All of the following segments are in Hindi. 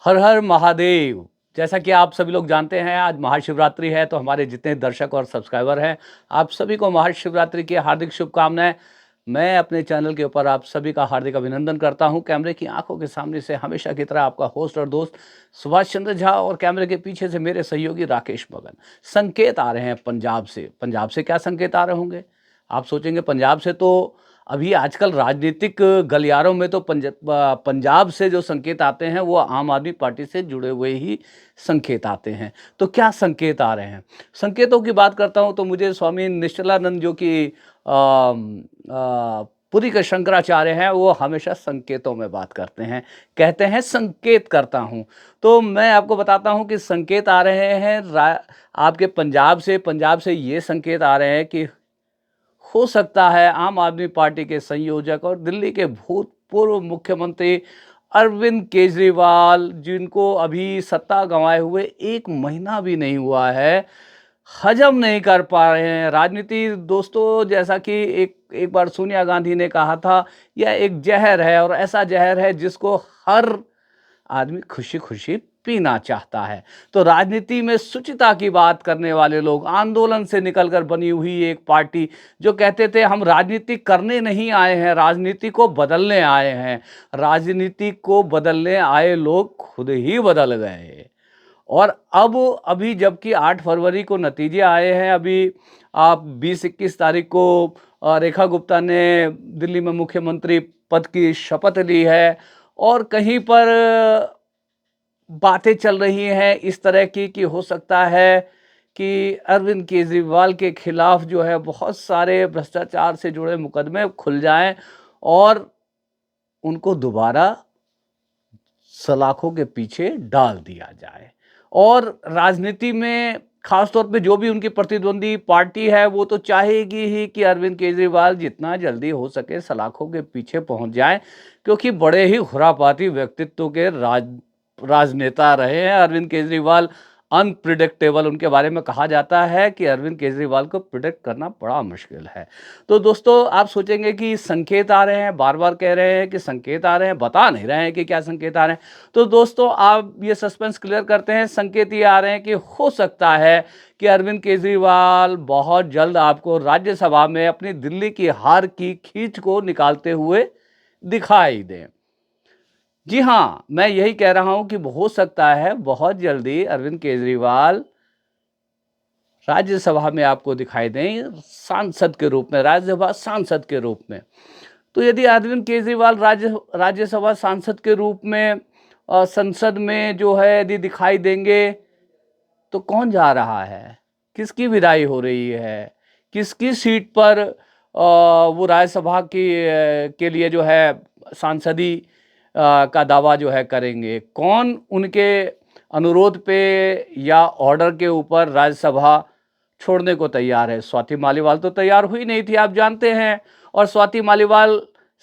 हर हर महादेव। जैसा कि आप सभी लोग जानते हैं, आज महाशिवरात्रि है, तो हमारे जितने दर्शक और सब्सक्राइबर हैं, आप सभी को महाशिवरात्रि की हार्दिक शुभकामनाएं। मैं अपने चैनल के ऊपर आप सभी का हार्दिक अभिनंदन करता हूं। कैमरे की आंखों के सामने से हमेशा की तरह आपका होस्ट और दोस्त सुभाष चंद्र झा, और कैमरे के पीछे से मेरे सहयोगी राकेश मगन। संकेत आ रहे हैं पंजाब से। पंजाब से क्या संकेत आ रहे होंगे? आप सोचेंगे पंजाब से, तो अभी आजकल राजनीतिक गलियारों में तो पंजाब से जो संकेत आते हैं वो आम आदमी पार्टी से जुड़े हुए ही संकेत आते हैं। तो क्या संकेत आ रहे हैं? संकेतों की बात करता हूं तो मुझे स्वामी निश्चलानंद, जो कि पुरी के शंकराचार्य हैं, वो हमेशा संकेतों में बात करते हैं। कहते हैं संकेत करता हूं। तो मैं आपको बताता हूं कि संकेत आ रहे हैं आपके पंजाब से ये संकेत आ रहे हैं कि हो सकता है आम आदमी पार्टी के संयोजक और दिल्ली के भूतपूर्व मुख्यमंत्री अरविंद केजरीवाल, जिनको अभी सत्ता गंवाए हुए 1 महीना भी नहीं हुआ है, हजम नहीं कर पा रहे हैं राजनीति। दोस्तों, जैसा कि एक एक बार सोनिया गांधी ने कहा था, यह एक जहर है, और ऐसा जहर है जिसको हर आदमी खुशी खुशी पीना चाहता है। तो राजनीति में शुचिता की बात करने वाले लोग, आंदोलन से निकलकर बनी हुई एक पार्टी, जो कहते थे हम राजनीति करने नहीं आए हैं, राजनीति को बदलने आए हैं, राजनीति को बदलने आए लोग खुद ही बदल गए। और अब अभी जबकि 8 फरवरी को नतीजे आए हैं, अभी आप 20-21 तारीख को रेखा गुप्ता ने दिल्ली में मुख्यमंत्री पद की शपथ ली है, और कहीं पर बातें चल रही हैं इस तरह की कि हो सकता है कि अरविंद केजरीवाल के खिलाफ जो है बहुत सारे भ्रष्टाचार से जुड़े मुकदमे खुल जाएं, और उनको दोबारा सलाखों के पीछे डाल दिया जाए। और राजनीति में खासतौर पे जो भी उनकी प्रतिद्वंदी पार्टी है, वो तो चाहेगी ही कि अरविंद केजरीवाल जितना जल्दी हो सके सलाखों के पीछे पहुंच जाए, क्योंकि बड़े ही खुरापाती व्यक्तित्व के राजनेता रहे हैं अरविंद केजरीवाल। अनप्रिडिक्टेबल उनके बारे में कहा जाता है कि अरविंद केजरीवाल को प्रिडिक्ट करना बड़ा मुश्किल है। तो दोस्तों, आप सोचेंगे कि संकेत आ रहे हैं, बार बार कह रहे हैं कि संकेत आ रहे हैं, बता नहीं रहे हैं कि क्या संकेत आ रहे हैं। तो दोस्तों, आप ये सस्पेंस क्लियर करते हैं। संकेत ये आ रहे हैं कि हो सकता है कि अरविंद केजरीवाल बहुत जल्द आपको राज्यसभा में अपनी दिल्ली की हार की खींच को निकालते हुए दिखाई दें। जी हाँ, मैं यही कह रहा हूं कि हो सकता है बहुत जल्दी अरविंद केजरीवाल राज्यसभा में आपको दिखाई दें, सांसद के रूप में, राज्यसभा सांसद के रूप में। तो यदि अरविंद केजरीवाल राज्यसभा सांसद के रूप में संसद में जो है यदि दिखाई देंगे, तो कौन जा रहा है, किसकी विदाई हो रही है, किसकी सीट पर वो राज्यसभा की के लिए जो है सांसदी का दावा जो है करेंगे, कौन उनके अनुरोध पे या ऑर्डर के ऊपर राज्यसभा छोड़ने को तैयार है। स्वाति मालीवाल तो तैयार हुई नहीं थी, आप जानते हैं, और स्वाति मालीवाल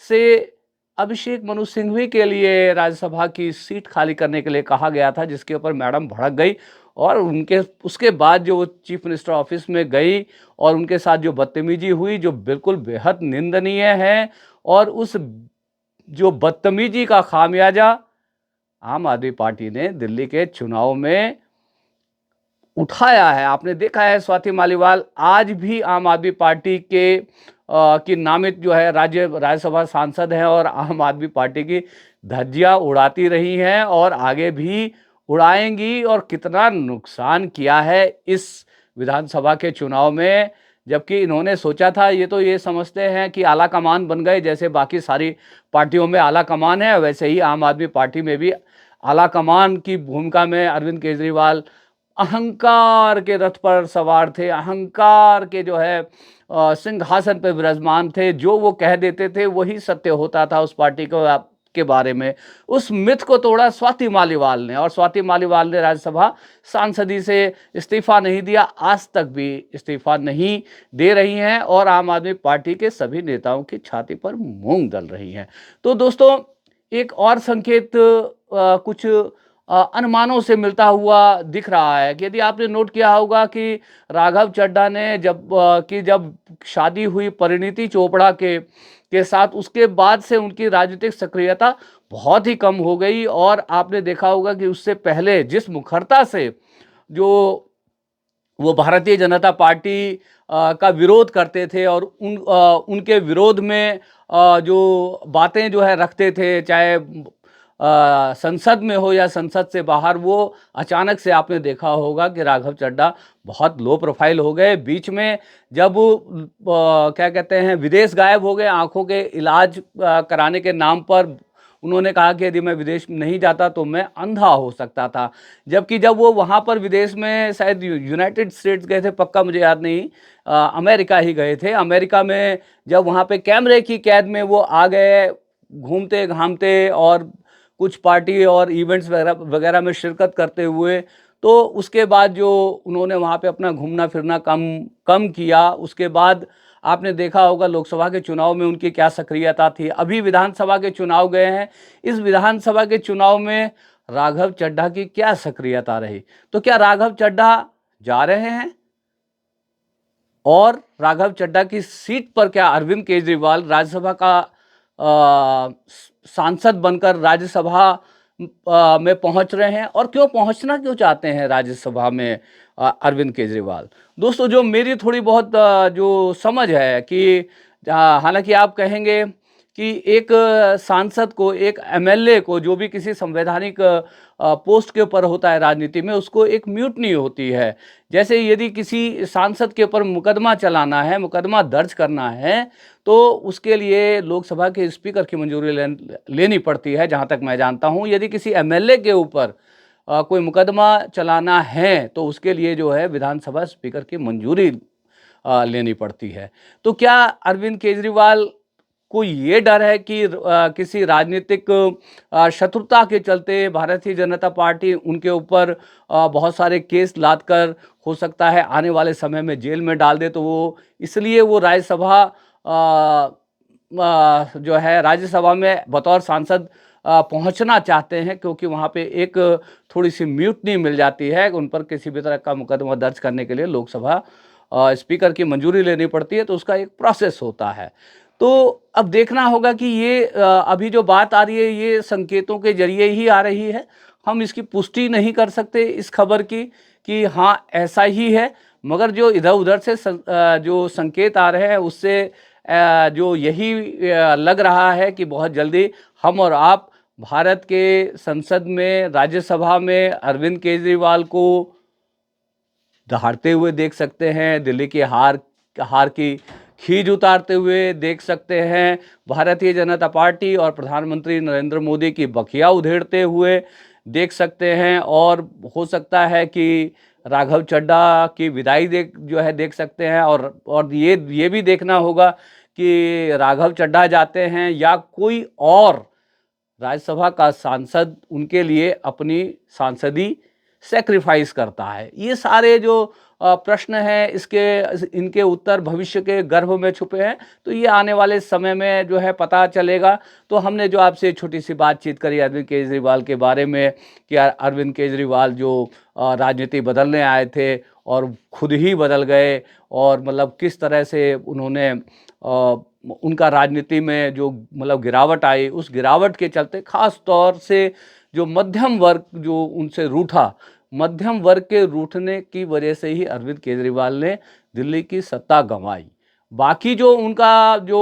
से अभिषेक मनु सिंघवी के लिए राज्यसभा की सीट खाली करने के लिए कहा गया था, जिसके ऊपर मैडम भड़क गई, और उनके उसके बाद जो वो चीफ मिनिस्टर ऑफिस में गई और उनके साथ जो बदतमीजी हुई, जो बिल्कुल बेहद निंदनीय है, और उस जो बदतमीजी का खामियाजा आम आदमी पार्टी ने दिल्ली के चुनाव में उठाया है। आपने देखा है, स्वाति मालीवाल आज भी आम आदमी पार्टी की नामित जो है राज्यसभा सांसद हैं, और आम आदमी पार्टी की धज्जियां उड़ाती रही हैं और आगे भी उड़ाएंगी। और कितना नुकसान किया है इस विधानसभा के चुनाव में, जबकि इन्होंने सोचा था, ये तो ये समझते हैं कि आला कमान बन गए, जैसे बाकी सारी पार्टियों में आला कमान है, वैसे ही आम आदमी पार्टी में भी आला कमान की भूमिका में अरविंद केजरीवाल अहंकार के रथ पर सवार थे, अहंकार के जो है सिंहासन पर विराजमान थे। जो वो कह देते थे वही सत्य होता था उस पार्टी को के बारे में। उस मिथ को तोड़ा स्वाति मालीवाल ने, और स्वाति मालीवाल ने राज्यसभा सांसदी से इस्तीफा नहीं दिया, आज तक भी इस्तीफा नहीं दे रही हैं, और आम आदमी पार्टी के सभी नेताओं की छाती पर मूंग दल रही हैं। तो दोस्तों, एक और संकेत कुछ अनुमानों से मिलता हुआ दिख रहा है कि यदि आपने नोट किया होगा कि राघव चड्ढा ने जब शादी हुई परिणीति चोपड़ा के के साथ उसके बाद से उनकी राजनीतिक सक्रियता बहुत ही कम हो गई। और आपने देखा होगा कि उससे पहले जिस मुखरता से जो वो भारतीय जनता पार्टी का विरोध करते थे और उनके विरोध में जो बातें जो है रखते थे, चाहे संसद में हो या संसद से बाहर, वो अचानक से आपने देखा होगा कि राघव चड्ढा बहुत लो प्रोफाइल हो गए। बीच में जब क्या कहते हैं, विदेश गायब हो गए, आंखों के इलाज कराने के नाम पर उन्होंने कहा कि यदि मैं विदेश नहीं जाता तो मैं अंधा हो सकता था। जबकि जब वो वहाँ पर विदेश में शायद यूनाइटेड स्टेट्स गए थे, पक्का मुझे याद नहीं, अमेरिका ही गए थे। अमेरिका में जब वहाँ पे कैमरे की कैद में वो आ गए, घूमते घामते और कुछ पार्टी और इवेंट्स वगैरह वगैरह में शिरकत करते हुए, तो उसके बाद जो उन्होंने वहाँ पे अपना घूमना फिरना कम कम किया। उसके बाद आपने देखा होगा लोकसभा के चुनाव में उनकी क्या सक्रियता थी। अभी विधानसभा के चुनाव गए हैं, इस विधानसभा के चुनाव में राघव चड्ढा की क्या सक्रियता रही? तो क्या राघव चड्ढा जा रहे हैं? और राघव चड्ढा की सीट पर क्या अरविंद केजरीवाल राज्यसभा का सांसद बनकर राज्यसभा में पहुंच रहे हैं? और पहुंचना क्यों चाहते हैं राज्यसभा में अरविंद केजरीवाल? दोस्तों, जो मेरी थोड़ी बहुत जो समझ है कि हालांकि आप कहेंगे कि एक सांसद को, एक एमएलए को, जो भी किसी संवैधानिक पोस्ट के ऊपर होता है राजनीति में, उसको एक म्यूटनी होती है। जैसे यदि किसी सांसद के ऊपर मुकदमा चलाना है, मुकदमा दर्ज करना है, तो उसके लिए लोकसभा के स्पीकर की मंजूरी लेनी पड़ती है, जहाँ तक मैं जानता हूँ। यदि किसी एमएलए के ऊपर कोई मुकदमा चलाना है, तो उसके लिए जो है विधानसभा स्पीकर की मंजूरी लेनी पड़ती है। तो क्या अरविंद केजरीवाल को ये डर है कि किसी राजनीतिक शत्रुता के चलते भारतीय जनता पार्टी उनके ऊपर बहुत सारे केस लादकर हो सकता है आने वाले समय में जेल में डाल दे, तो वो इसलिए वो राज्यसभा जो है राज्यसभा में बतौर सांसद पहुंचना चाहते हैं, क्योंकि वहाँ पे एक थोड़ी सी म्यूटनी मिल जाती है। उन पर किसी भी तरह का मुकदमा दर्ज करने के लिए लोकसभा स्पीकर की मंजूरी लेनी पड़ती है, तो उसका एक प्रोसेस होता है। तो अब देखना होगा कि ये अभी जो बात आ रही है, ये संकेतों के जरिए ही आ रही है। हम इसकी पुष्टि नहीं कर सकते इस खबर की कि हाँ ऐसा ही है, मगर जो इधर उधर से जो संकेत आ रहे हैं, उससे जो यही लग रहा है कि बहुत जल्दी हम और आप भारत के संसद में, राज्यसभा में अरविंद केजरीवाल को दहाड़ते हुए देख सकते हैं, दिल्ली की हार की खीज उतारते हुए देख सकते हैं, भारतीय जनता पार्टी और प्रधानमंत्री नरेंद्र मोदी की बखिया उधेड़ते हुए देख सकते हैं, और हो सकता है कि राघव चड्ढा की विदाई देख सकते हैं। और ये भी देखना होगा कि राघव चड्ढा जाते हैं या कोई और राज्यसभा का सांसद उनके लिए अपनी सांसदी सेक्रीफाइस करता है। ये सारे जो प्रश्न हैं, इनके उत्तर भविष्य के गर्भ में छुपे हैं, तो ये आने वाले समय में जो है पता चलेगा। तो हमने जो आपसे छोटी सी बातचीत करी अरविंद केजरीवाल के बारे में कि अरविंद केजरीवाल जो राजनीति बदलने आए थे और खुद ही बदल गए, और मतलब किस तरह से उन्होंने उनका राजनीति में जो मतलब गिरावट आई, उस गिरावट के चलते खास तौर से जो मध्यम वर्ग जो उनसे रूठा, मध्यम वर्ग के रूठने की वजह से ही अरविंद केजरीवाल ने दिल्ली की सत्ता गंवाई। बाकी जो उनका जो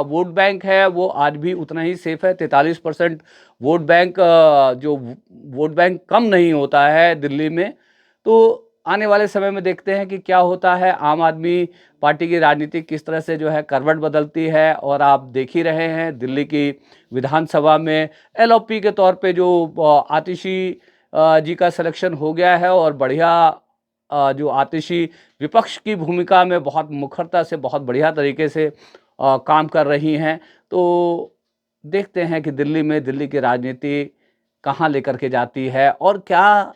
वोट बैंक है, वो आज भी उतना ही सेफ है। 43% वोट बैंक, जो वोट बैंक कम नहीं होता है दिल्ली में। तो आने वाले समय में देखते हैं कि क्या होता है, आम आदमी पार्टी की राजनीति किस तरह से जो है करवट बदलती है। और आप देख ही रहे हैं दिल्ली की विधानसभा में एलओपी के तौर पे जो आतिशी जी का सिलेक्शन हो गया है, और बढ़िया जो आतिशी विपक्ष की भूमिका में बहुत मुखरता से, बहुत बढ़िया तरीके से काम कर रही हैं। तो देखते हैं कि दिल्ली में दिल्ली की राजनीति कहाँ लेकर के जाती है, और क्या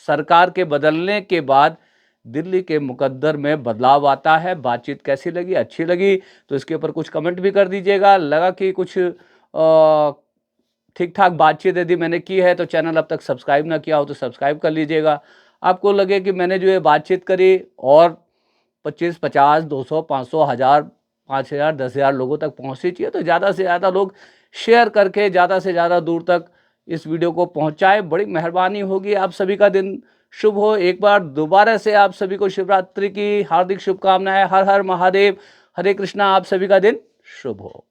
सरकार के बदलने के बाद दिल्ली के मुकद्दर में बदलाव आता है। बातचीत कैसी लगी? अच्छी लगी तो इसके ऊपर कुछ कमेंट भी कर दीजिएगा। लगा कि कुछ ठीक ठाक बातचीत यदि मैंने की है, तो चैनल अब तक सब्सक्राइब ना किया हो तो सब्सक्राइब कर लीजिएगा। आपको लगे कि मैंने जो ये बातचीत करी और 25, 50, 200, 500, 1000 5,000 10,000 लोगों तक पहुँचनी चाहिए। तो ज़्यादा से ज़्यादा लोग शेयर करके ज़्यादा से ज़्यादा दूर तक इस वीडियो को पहुँचाएँ, बड़ी मेहरबानी होगी। आप सभी का दिन शुभ हो। एक बार दोबारा से आप सभी को शिवरात्रि की हार्दिक शुभकामनाएँ। हर हर महादेव, हरे कृष्णा। आप सभी का दिन शुभ हो।